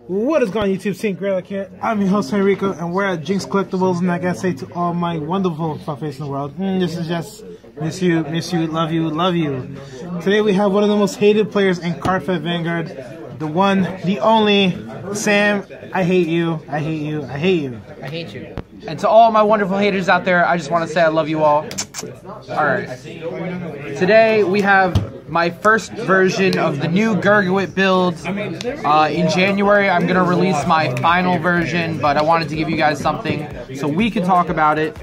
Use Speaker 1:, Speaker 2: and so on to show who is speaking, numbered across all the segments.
Speaker 1: What is going on, YouTube? Team Gradelock here. I'm your host Henrico, and we're at Jinx Collectibles, and I gotta say to all my wonderful face in the world, this is just miss you, love you, love you. Today we have one of the most hated players in Cardfight Vanguard, the one, the only, Sam. I hate you, I hate you, I hate you.
Speaker 2: I hate you. And to all my wonderful haters out there, I just want to say I love you all. Alright. Today we have my first version of the new Gurguit build. In January I'm going to release my final version, but I wanted to give you guys something so we can talk about it.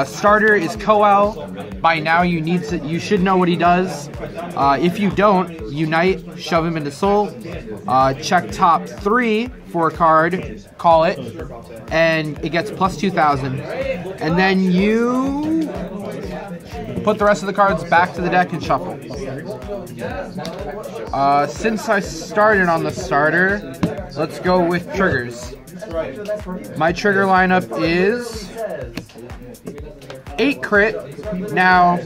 Speaker 2: Starter is Coel. By now you should know what he does. If you don't, Unite, shove him into Soul. Check top 3 for a card, call it, and it gets plus 2,000. And then you put the rest of the cards back to the deck and shuffle. Since I started on the starter, let's go with triggers. My trigger lineup is 8 crit. Now,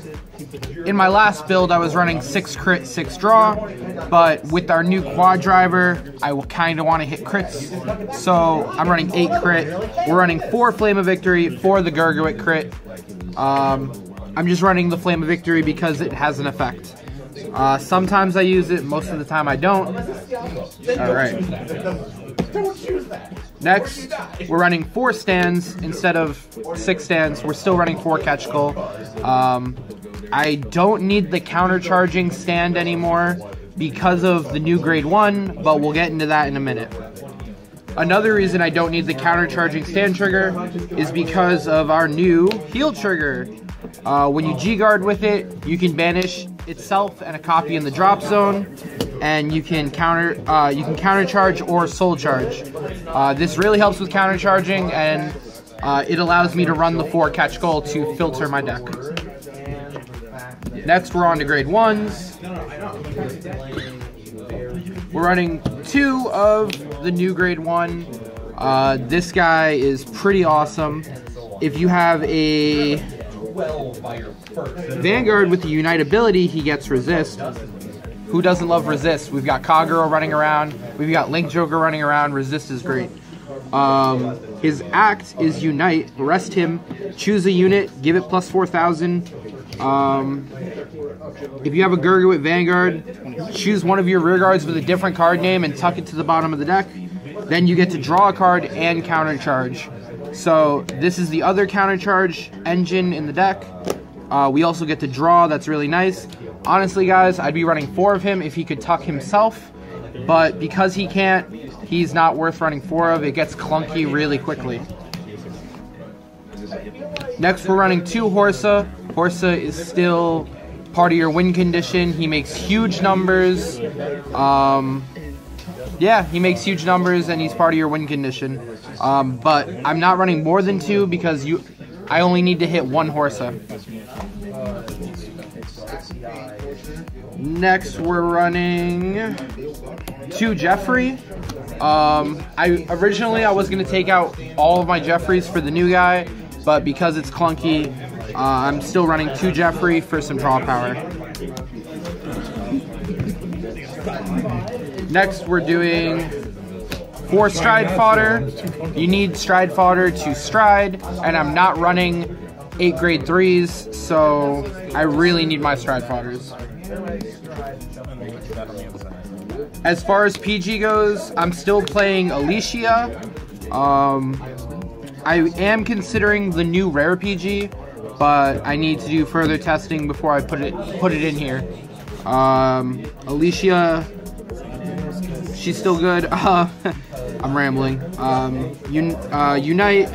Speaker 2: in my last build, I was running 6 crit, 6 draw, but with our new quad driver, I will kind of want to hit crits, so I'm running 8 crit. We're running 4 Flame of Victory for the Gurguit crit. I'm just running the Flame of Victory because it has an effect. Sometimes I use it, most of the time I don't. Alright. Next, we're running 4 stands instead of 6 stands. We're still running 4 catch goal. I don't need the countercharging stand anymore because of the new grade 1, but we'll get into that in a minute. Another reason I don't need the countercharging stand trigger is because of our new heal trigger. When you G-guard with it, you can banish itself and a copy in the drop zone, and you can countercharge or soul charge. This really helps with countercharging, and it allows me to run the 4 catch goal to filter my deck. Next, we're on to grade 1s. We're running 2 of the new grade 1. This guy is pretty awesome. If you have a Vanguard with the Unite ability, he gets resist. Who doesn't love resist? We've got Kagura running around. We've got Link Joker running around. Resist is great. His act is Unite. Rest him. Choose a unit. Give it plus 4,000. If you have a Gurguit Vanguard, choose one of your rear guards with a different card name and tuck it to the bottom of the deck. Then you get to draw a card and countercharge. So this is the other countercharge engine in the deck. We also get to draw. That's really nice. Honestly, guys, I'd be running 4 of him if he could tuck himself, but because he can't, he's not worth running 4 of. It gets clunky really quickly. Next, we're running 2 Horsa. Horsa is still part of your win condition. He makes huge numbers. Yeah, he makes huge numbers, and he's part of your win condition. But I'm not running more than 2 because I only need to hit 1 Horsa. Next, we're running 2 Jeffrey. Originally I was going to take out all of my Jeffreys for the new guy, but because it's clunky, I'm still running 2 Jeffrey for some draw power. Next, we're doing 4 stride fodder. You need stride fodder to stride, and I'm not running 8 grade 3s, so I really need my stride fodders. As far as PG goes, I'm still playing Alicia. I am considering the new rare PG, but I need to do further testing before I put it in here. Alicia, she's still good. I'm rambling. Unite,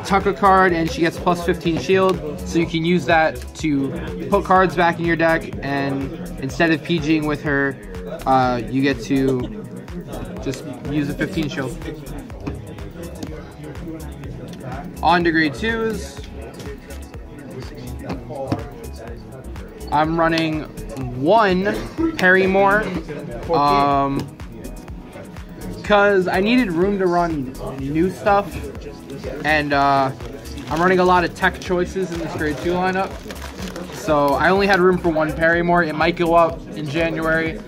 Speaker 2: tuck a card, and she gets plus 15 shield, so you can use that to put cards back in your deck, and instead of PGing with her, you get to just use the 15 shield. On to grade 2s. I'm running 1 Parrymore, because I needed room to run new stuff, and I'm running a lot of tech choices in this grade 2 lineup. So I only had room for 1 Parrymore. It might go up in January.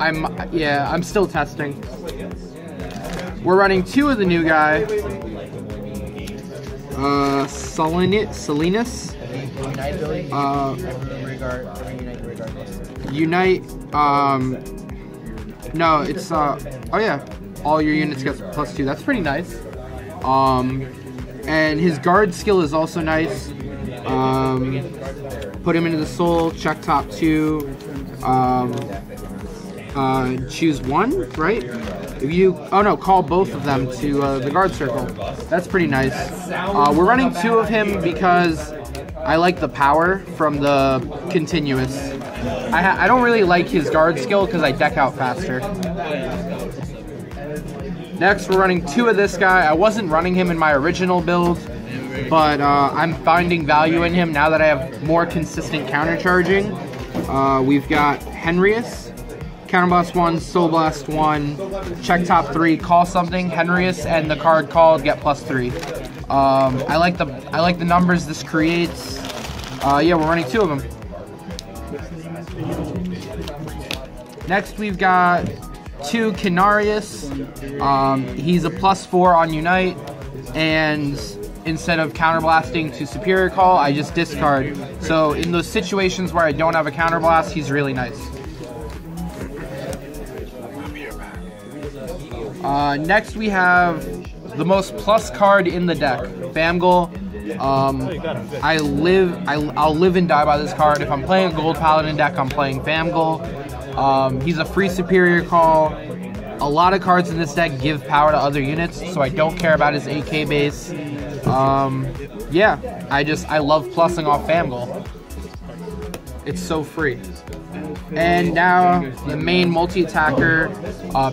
Speaker 2: I'm still testing. We're running 2 of the new guy. Salinas. Unite. No, it's oh yeah. All your units get +2. That's pretty nice. And his guard skill is also nice. Put him into the soul. Check top 2. Choose 1, right? If you, oh no, call both of them to the guard circle. That's pretty nice. We're running 2 of him because I like the power from the continuous. I don't really like his guard skill because I deck out faster. Next, we're running 2 of this guy. I wasn't running him in my original build, but I'm finding value in him now that I have more consistent countercharging. We've got Henrius. Counterblast 1, Soul Blast 1, check top 3, call something, Henrius, and the card called get +3. I like the numbers this creates. Yeah, we're running 2 of them. Next, we've got 2 Canarius. He's a +4 on Unite, and instead of counterblasting to Superior Call, I just discard. So in those situations where I don't have a counterblast, he's really nice. Next we have the most plus card in the deck, Famgul. I'll live and die by this card. If I'm playing a gold Paladin deck, I'm playing Famgul. He's a free Superior Call. A lot of cards in this deck give power to other units, so I don't care about his AK base. Yeah, I love plussing off Famgul. It's so free. And now the main multi-attacker,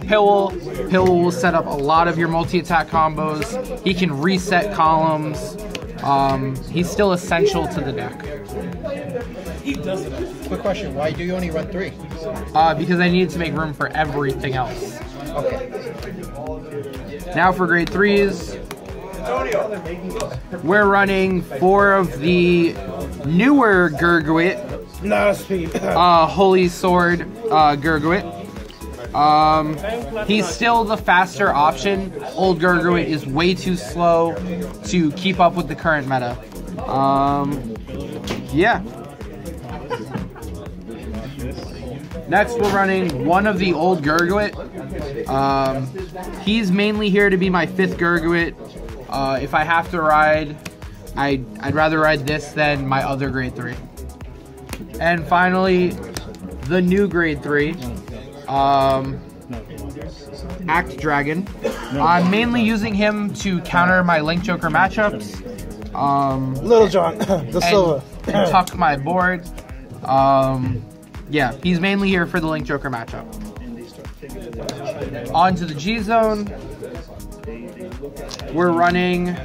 Speaker 2: Pill. Pill will set up a lot of your multi-attack combos. He can reset columns. He's still essential to the deck.
Speaker 3: Quick question, why do you only run 3?
Speaker 2: Because I needed to make room for everything else.
Speaker 3: Okay.
Speaker 2: Now for grade 3s. We're running 4 of the newer Gurguit. Holy Sword Gurguit. He's still the faster option. Old Gurguit is way too slow to keep up with the current meta. Yeah. Next, we're running 1 of the old Gurguit. He's mainly here to be my 5th Gurguit. If I have to ride, I'd rather ride this than my other grade 3. And finally, the new grade 3, Act Dragon. I'm mainly using him to counter my Link Joker matchups.
Speaker 1: Little John, the Silva.
Speaker 2: And tuck my board. Yeah, he's mainly here for the Link Joker matchup. On to the G Zone. We're running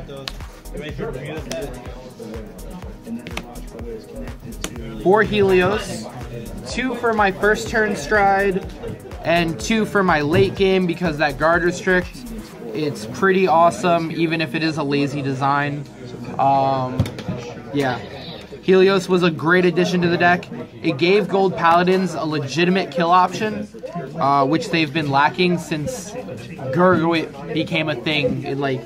Speaker 2: 4 Helios, 2 for my first turn stride, and 2 for my late game because that guard restrict, it's pretty awesome even if it is a lazy design. Yeah, Helios was a great addition to the deck. It gave gold Paladins a legitimate kill option, which they've been lacking since Gurguit became a thing in like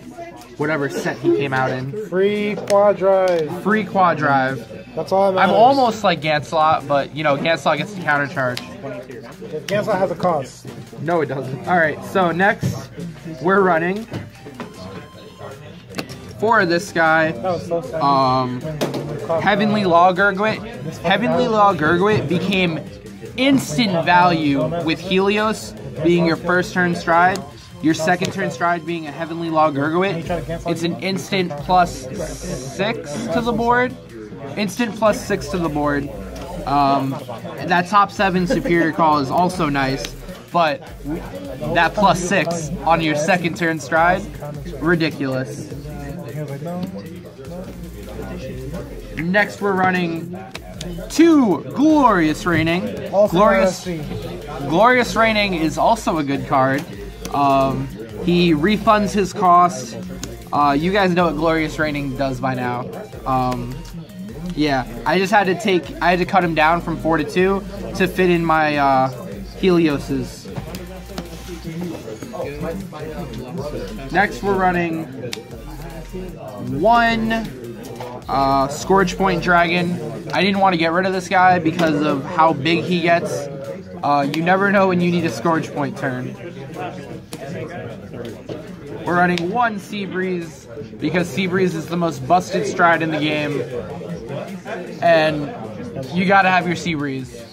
Speaker 2: whatever set he came out in.
Speaker 1: Free quad drive.
Speaker 2: Free quad drive.
Speaker 1: That's all that matters.
Speaker 2: I'm almost like Ganslot, but you know, Ganslot gets to counter charge.
Speaker 1: Ganslot has a cost.
Speaker 2: No, it doesn't. Alright, so next we're running 4 of this guy.
Speaker 1: That was so sad.
Speaker 2: Heavenly Law Gurguit. Heavenly Law Gurguit became instant value with Helios being your first turn stride. Your second turn stride being a Heavenly Law Gurguit. It's an instant +6 to the board. Instant +6 to the board. That top 7 Superior Call is also nice, but that +6 on your second turn stride, ridiculous. Next we're running 2 Glorious Reigning. Glorious Reigning is also a good card. He refunds his cost. You guys know what Glorious Reigning does by now. Yeah, I had to cut him down from 4 to 2 to fit in my Helios's Next, we're running one Scourge Point Dragon. I didn't want to get rid of this guy because of how big he gets. You never know when you need a Scourge Point turn. We're running one Seabreeze because Seabreeze is the most busted strat in the game. And you gotta have your Seabreeze.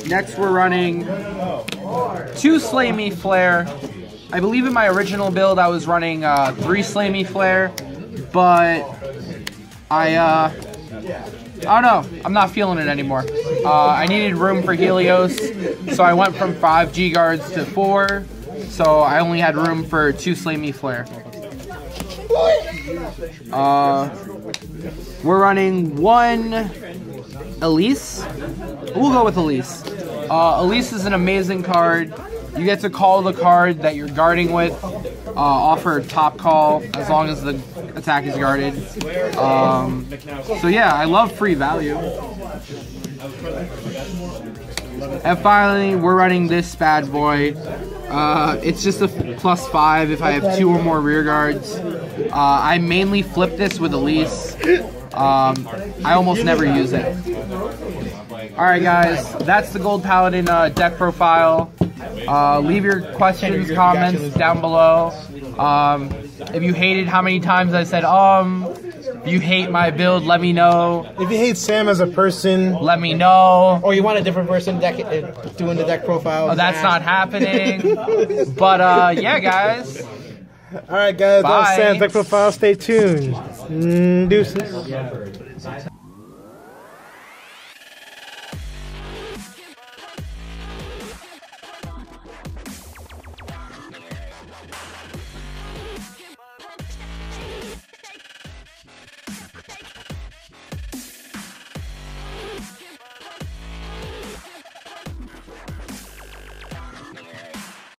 Speaker 2: Next, we're running two Slay Me Flare. I believe in my original build I was running 3 Slay Me Flare, but I don't know. I'm not feeling it anymore. I needed room for Helios, so I went from 5 G guards to 4. So I only had room for 2 Slay Me Flare. We're running one Elise. We'll go with Elise. Elise is an amazing card. You get to call the card that you're guarding with, offer top call as long as the attack is guarded. So yeah, I love free value. And finally, we're running this bad boy. It's just a +5 if I have 2 or more rear guards. I mainly flip this with Elise. I almost never use it. Alright guys, that's the Gold Paladin deck profile. Leave your questions, comments down below. If you hated how many times I said, if you hate my build, let me know.
Speaker 1: If you hate Sam as a person,
Speaker 2: let me know.
Speaker 3: Or you want a different person doing the deck profile.
Speaker 2: Oh, that's not happening. But yeah, guys.
Speaker 1: Alright guys,
Speaker 2: Bye.
Speaker 1: that was Sam's deck profile. Stay tuned. Deuces.